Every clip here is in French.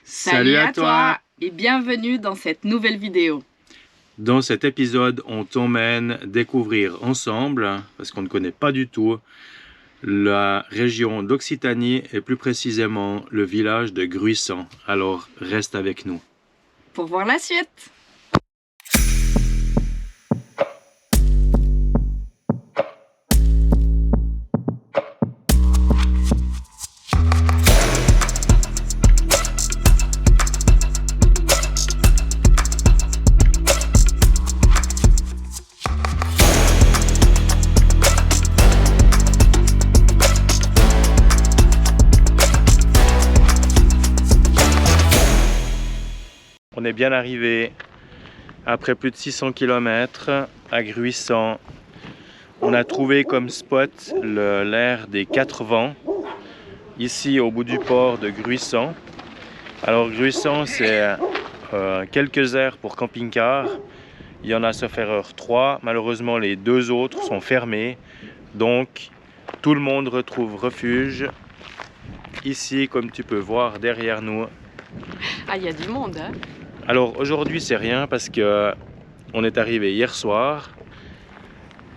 Salut à toi et bienvenue dans cette nouvelle vidéo. Dans cet épisode, on t'emmène découvrir ensemble, parce qu'on ne connaît pas du tout, la région d'Occitanie et plus précisément le village de Gruissan. Alors reste avec nous. Pour voir la suite. On est bien arrivé après plus de 600 km à Gruissan. On a trouvé comme spot l'aire des 4 vents, ici au bout du port de Gruissan. Alors Gruissan, c'est quelques aires pour camping-car. Il y en a, sauf erreur, 3. Malheureusement, les 2 autres sont fermés. Donc, tout le monde retrouve refuge ici, comme tu peux voir derrière nous. Ah, il y a du monde, hein? Alors aujourd'hui, c'est rien parce que on est arrivé hier soir.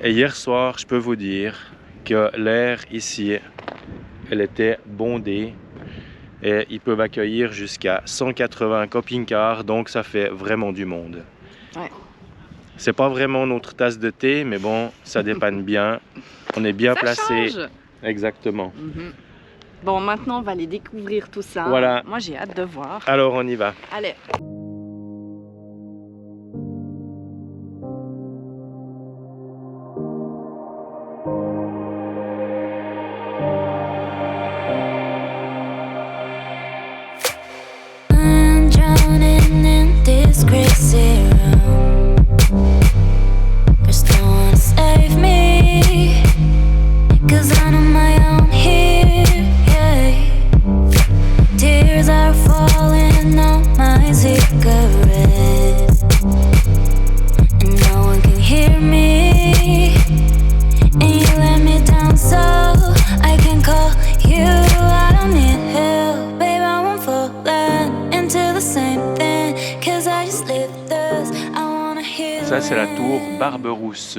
Et hier soir, je peux vous dire que l'aire ici, elle était bondée. Et ils peuvent accueillir jusqu'à 180 camping-cars, donc ça fait vraiment du monde. Ouais. C'est pas vraiment notre tasse de thé, mais bon, ça dépanne bien. On est bien Ça placé. change. Exactement. Bon, maintenant on va aller découvrir tout ça. Voilà. Moi j'ai hâte de voir. Alors on y va. Allez. Ça, c'est la tour Barberousse.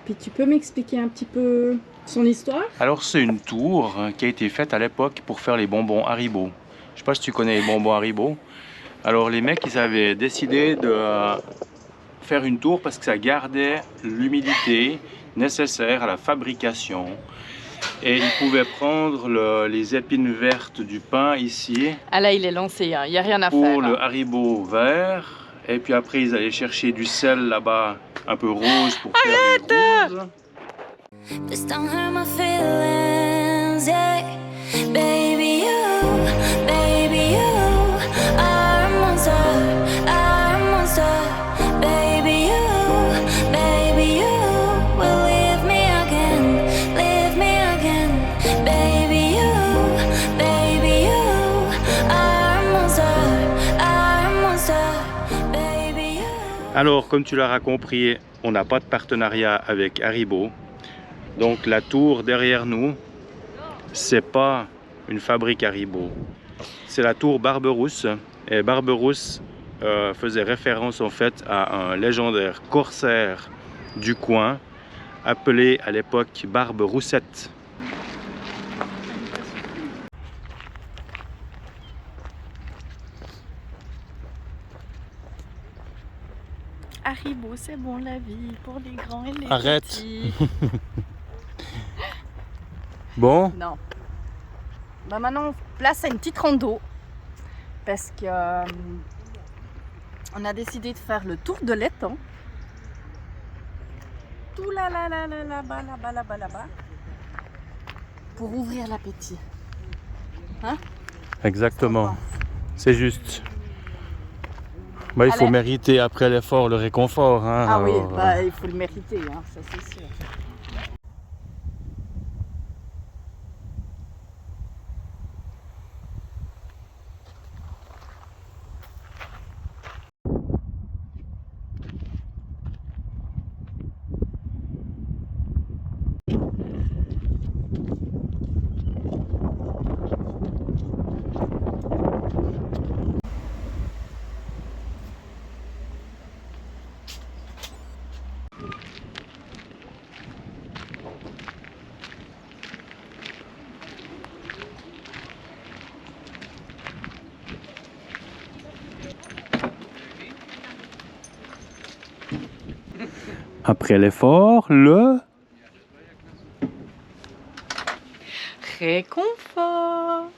Puis tu peux m'expliquer un petit peu son histoire? Alors, c'est une tour qui a été faite à l'époque pour faire les bonbons Haribo. Je sais pas si tu connais les bonbons Haribo. Alors, les mecs, ils avaient décidé de faire une tour parce que ça gardait l'humidité nécessaire à la fabrication. Et ils pouvaient prendre les épines vertes du pain ici. Ah là, il est lancé, hein. Il n'y a rien à pour faire. Pour le Haribo vert. Et puis après, ils allaient chercher du sel là-bas, un peu rose pour faire des roses. Please don't hurt my feelings, yeah. Baby, you are a monster, Baby, you will leave me again. Baby, you are a monster, baby, you. Alors, comme tu l'auras compris, on n'a pas de partenariat avec Haribo. Donc la tour derrière nous, c'est pas une fabrique Haribo. C'est la tour Barberousse. Et Barberousse faisait référence en fait à un légendaire corsaire du coin, appelé à l'époque Barberoussette. Haribo, c'est bon la vie pour les grands et les Arrête. petits. Bon, Non. Bah maintenant, on place à une petite rando. Parce que on a décidé de faire le tour de l'étang. Tout là-bas. Pour ouvrir l'appétit. Hein? exactement. C'est juste. Bah, il faut Allez. mériter après l'effort le réconfort. Hein, Ah oui, alors, bah, il faut le mériter, hein, ça c'est sûr. Après l'effort, le réconfort.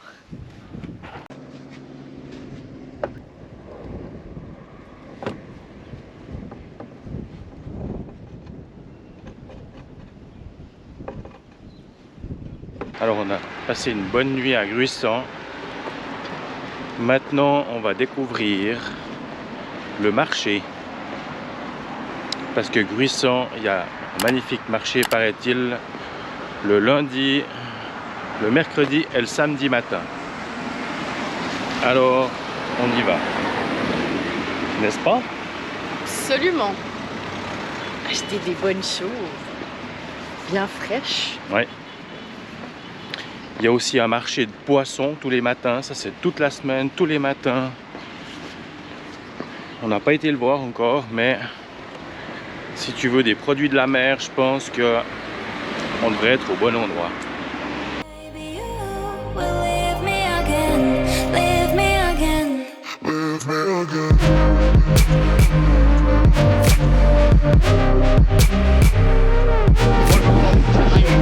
Alors on a passé une bonne nuit à Gruissan. Maintenant on va découvrir le marché. Parce que Gruissan, il y a un magnifique marché paraît-il le lundi, le mercredi et le samedi matin. Alors on y va. N'est-ce pas? Absolument. Acheter des bonnes choses. Bien fraîches. Ouais. Il y a aussi un marché de poissons tous les matins, ça c'est toute la semaine, tous les matins. On n'a pas été le voir encore, mais si tu veux des produits de la mer, je pense que on devrait être au bon endroit. Baby, you will leave me again, leave me again, leave me again.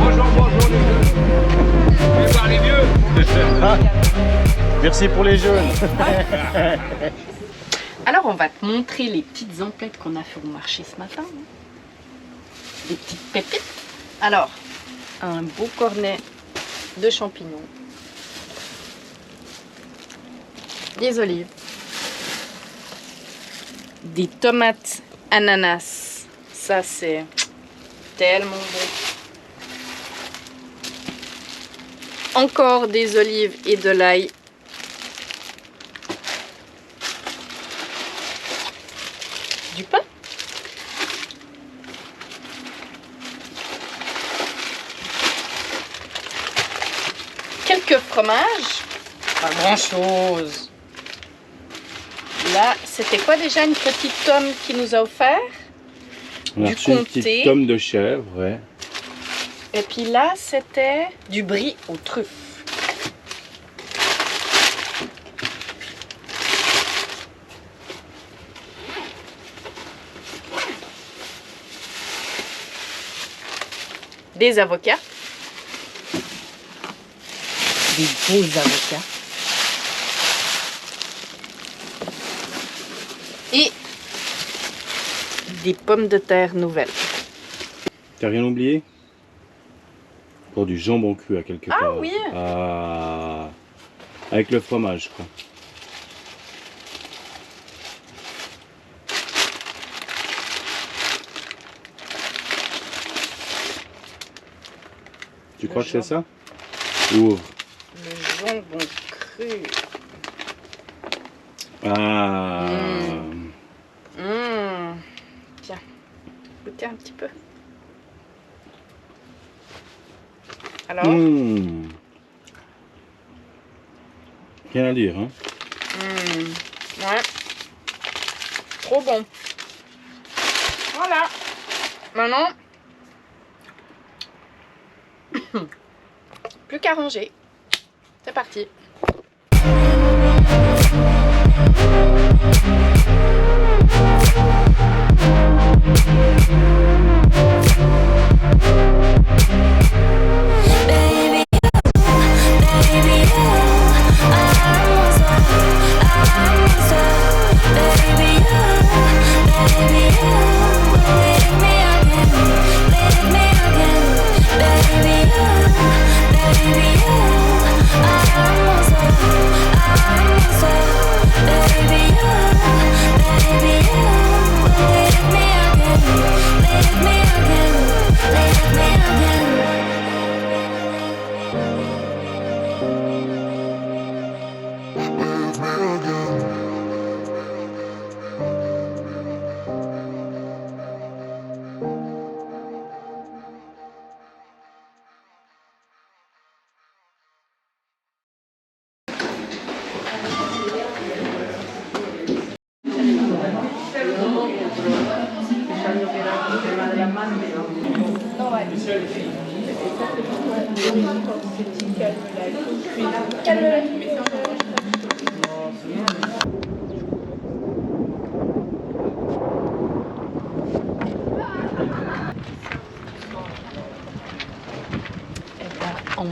Bonjour les jeunes. Vous voulez voir les vieux? Merci pour les jeunes. Alors on va te montrer les petites emplettes qu'on a fait au marché ce matin. Des petites pépites. Alors, un beau cornet de champignons. Des olives. Des tomates ananas. Ça c'est tellement bon. Encore des olives et de l'ail. Du pain. Quelques fromages. Pas grand chose. Là, c'était quoi déjà une petite tome qui nous a offert? On a Du reçu une comté. petite tome de chèvre, ouais. Et puis là, c'était du brie aux truffes. Des avocats. Des beaux avocats. Et des pommes de terre nouvelles. T'as rien oublié? Pour du jambon cru à quelque Ah part. oui. Ah, avec le fromage, quoi. Tu crois que c'est ça? Ouvre. Le jambon cru. Ah. Tiens, goûtez un petit peu. Alors, Rien à dire, hein? ouais. Trop bon. Voilà. Maintenant, plus qu'à ranger. C'est parti.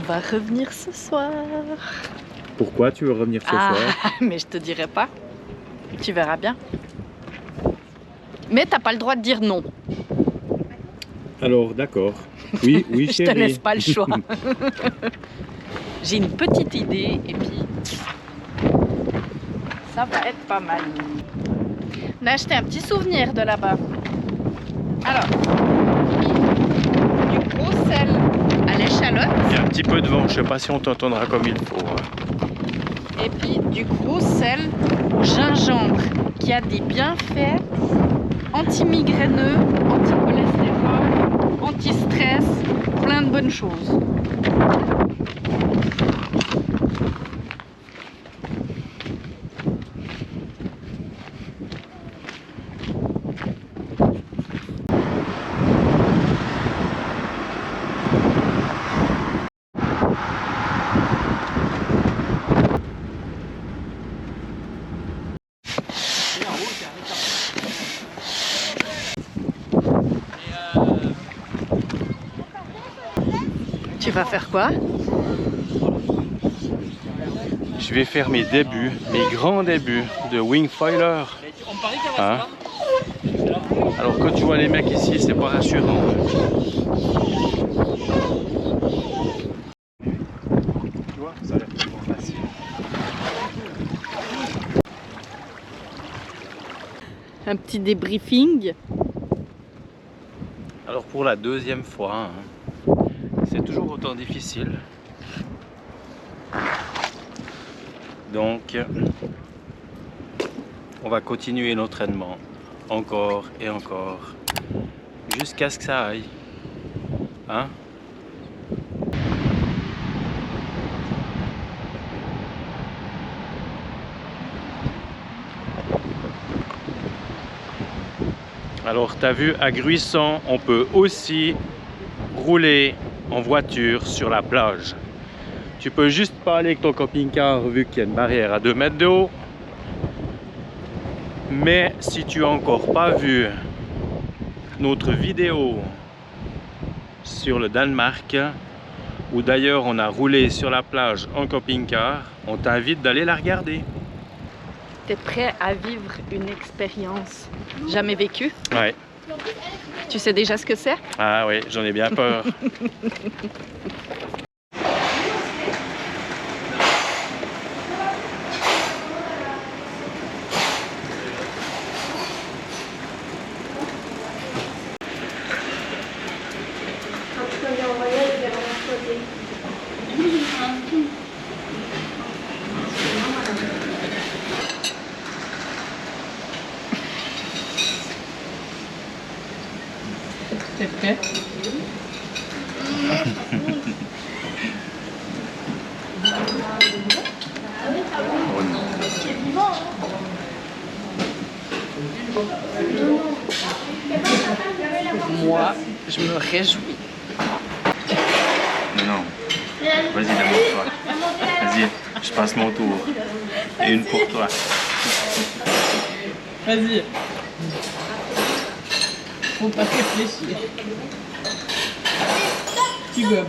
va revenir ce soir. Pourquoi tu veux revenir ce soir? Mais je te dirai pas. Tu verras bien. Mais t'as pas le droit de dire non. Alors, d'accord. Oui, oui, Je chérie. te laisse pas le choix. J'ai une petite idée et puis ça va être pas mal. On a acheté un petit souvenir de là-bas. Alors, du gros sel à l'échalote. Il y a un petit peu de vent, je sais pas si on t'entendra comme il faut. Et puis du gros sel au gingembre qui a des bienfaits anti-migraineux, anti-cholestérol, anti-stress, plein de bonnes choses. Tu vas faire quoi? Je vais faire mes débuts, mes grands débuts de wingfoiler. Hein? Alors quand tu vois les mecs ici, c'est pas rassurant. Tu vois, ça a l'air tellement facile. Un petit débriefing. Alors pour la deuxième fois, hein, c'est toujours autant difficile. Donc, on va continuer l'entraînement encore et encore jusqu'à ce que ça aille. Hein? Alors, tu as vu, à Gruissan, on peut aussi rouler en voiture sur la plage. Tu peux juste pas aller avec ton camping-car vu qu'il y a une barrière à 2 mètres de haut. Mais si tu as encore pas vu notre vidéo sur le Danemark, où d'ailleurs on a roulé sur la plage en camping-car, on t'invite d'aller la regarder. T'es prêt à vivre une expérience jamais vécue? Ouais. Tu sais déjà ce que c'est? Ah oui, j'en ai bien peur. T'es prêt? Moi, je me réjouis. Non. Vas-y, d'abord toi. Vas-y, je passe mon tour. Et une pour toi. Vas-y. Faut pas réfléchir. Tu gobes.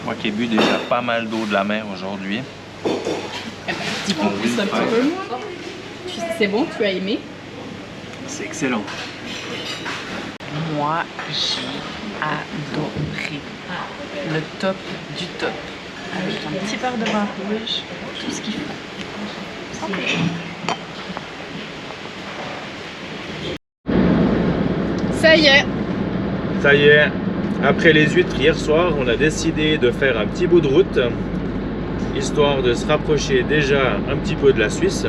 Moi qui ai bu déjà pas mal d'eau de la mer aujourd'hui. Un petit peu plus, un petit peu moins. C'est bon, tu as aimé? C'est excellent. Moi, j'ai adoré. Le top du top. Avec un petit verre de vin rouge, tout ce qu'il faut. Ça y est. Ça y est, après les huîtres hier soir, on a décidé de faire un petit bout de route, histoire de se rapprocher déjà un petit peu de la Suisse.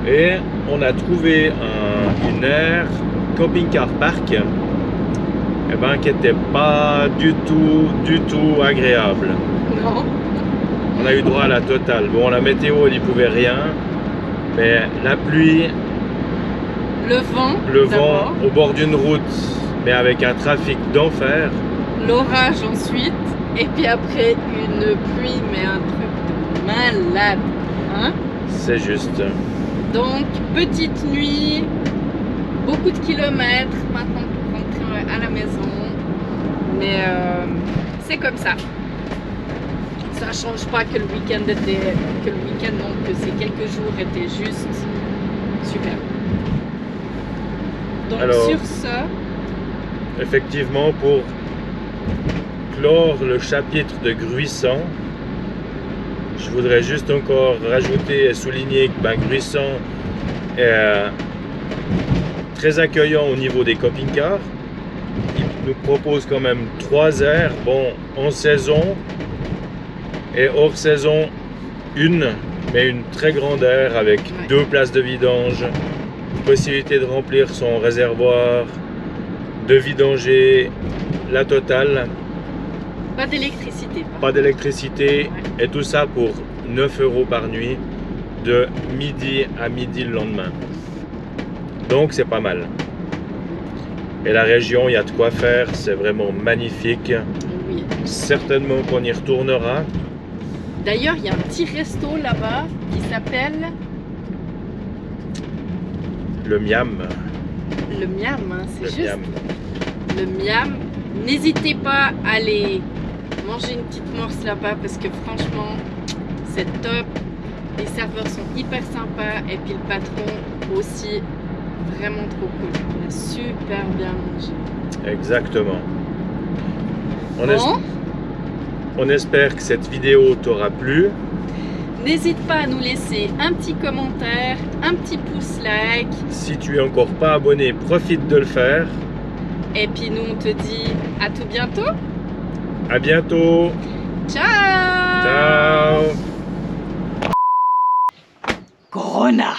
Et on a trouvé une aire camping-car park qui n'était pas du tout agréable. Non. On a eu droit à la totale. Bon, la météo, elle n'y pouvait rien, mais la pluie, Le vent vent au bord d'une route, mais avec un trafic d'enfer. l'orage ensuite. Et puis après, une pluie, mais un truc de malade. Hein? C'est juste. Donc, petite nuit, beaucoup de kilomètres maintenant pour rentrer à la maison. Mais c'est comme ça. Ça change pas que le week-end était. Que le week-end, non, que ces quelques jours étaient juste super. Donc, Alors, sur ce. effectivement, pour clore le chapitre de Gruissan, je voudrais juste encore rajouter et souligner que Gruissan est très accueillant au niveau des camping-cars. Il nous propose quand même 3 aires, bon, en saison et hors saison une, mais une très grande aire avec 2 places de vidange, possibilité de remplir son réservoir, de vidanger la totale. Pas d'électricité. Pas d'électricité, et tout ça pour 9 € par nuit, de midi à midi le lendemain. Donc c'est pas mal. Et la région, il y a de quoi faire, c'est vraiment magnifique. Oui. Certainement qu'on y retournera. D'ailleurs, il y a un petit resto là-bas qui s'appelle Le Miam. le Miam, hein, c'est Le juste Miam. le Miam. N'hésitez pas à aller manger une petite morse là-bas parce que franchement, c'est top. Les serveurs sont hyper sympas et puis le patron aussi, vraiment trop cool. On a super bien mangé. Exactement. Bon, On espère que cette vidéo t'aura plu. n'hésite pas à nous laisser un petit commentaire, un petit pouce like. Si tu es encore pas abonné, profite de le faire. Et puis nous, on te dit à tout bientôt. À bientôt. Ciao! Ciao. Corona!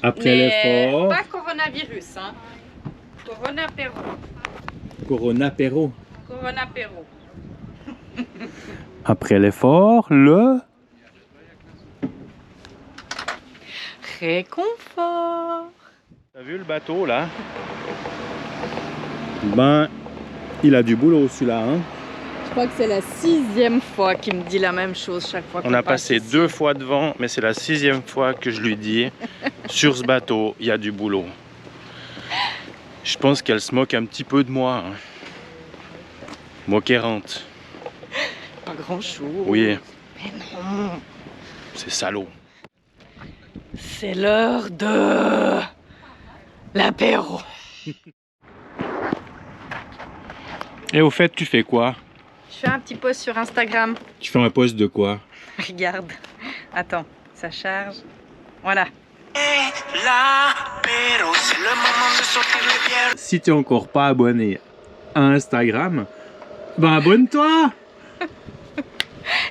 Après Mais l'effort, pas coronavirus, hein. Corona-péro. Corona-péro. Corona-péro. Après l'effort, le Réconfort. T'as vu le bateau là? Ben, il a du boulot celui-là, hein? Je crois que c'est la 6e fois qu'il me dit la même chose chaque fois. On a passé 2 fois devant, mais c'est la 6e fois que je lui dis sur ce bateau, il y a du boulot. Je pense qu'elle se moque un petit peu de moi. Hein. Moquérante. Pas grand-chose. Oui, Mais non. c'est salaud. C'est l'heure de l'apéro. Et au fait, tu fais quoi? Je fais un petit post sur Instagram. Tu fais un post de quoi? Regarde. Attends, ça charge. Voilà. Si tu n'es encore pas abonné à Instagram, ben abonne-toi!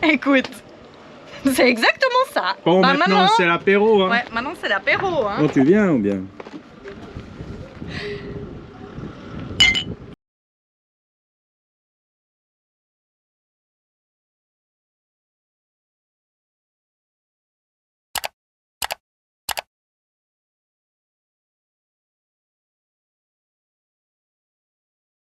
Écoute, c'est exactement ça. Bon, Bah, maintenant c'est l'apéro, hein? Ouais, maintenant c'est l'apéro, hein. Bon, tu viens ou bien?